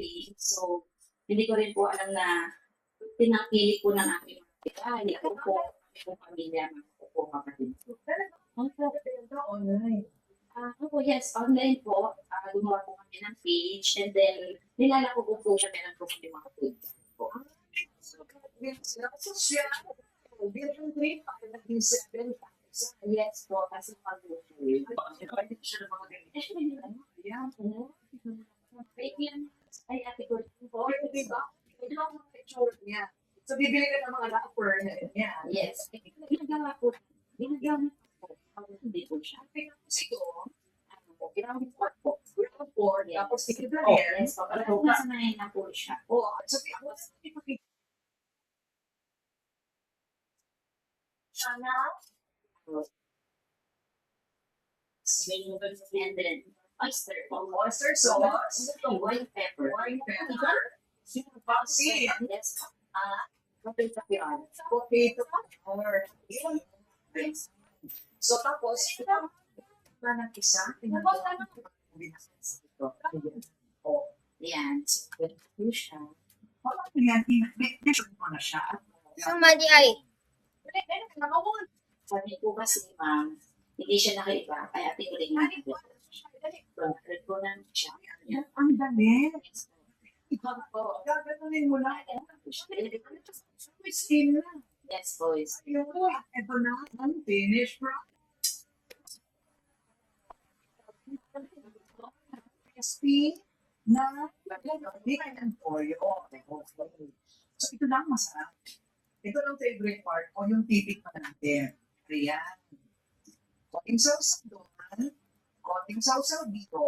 family. So, hindi ko rin po alam na pinapili po ng aking mga tita. Hindi ako po, kami po pamilya, mga po po kapatid ko. Online. Opo, yes, online po. Gumawa po kami ng page and then nilalako ko po siya meron po kami mga food po. So, siya, bilang 3, naging 7,000. Yes po, kasi pag-grocery. Pwede siya ng mga ganito. Yan. Wait yan. Ay, ate ko po. Pwede, diba? Ito ang mga picture niya. So, bibili ka ng mga wrapper niya. Yes. Ginagawa po. Ginagawa po. Pag hindi po siya. Siguro, Ginagawa po. ground board, Yes. tapos ikita Oh, rin. yes. Para po masanayin na po siya. Oh, so, what's the picture? Sana. And then, oyster po. Oyster sauce, White pepper. white pepper, Pancit. Yes. Potato puree. potato pepper. Yes. So, tapos, ito na ng isa. Tingnan mo. Oh, Yan. Pwede po siya. paano yan? I-measure mo na siya. Somebody ay. Sabi po kasi, ma'am, hindi siya nakaiba. Kaya ating ko rin yung red po namin siya. Yan, ang dali. Ikaw po. Gaganunin mo lang. May skin na. Yes, boys. Ayun, ito na ang finished product. Crispy na lagyan ng toyo. So, ito lang masarap. Ito lang favorite part o yung tipik pa natin. Ayan. Konting sauce doon. Konting sauce dito.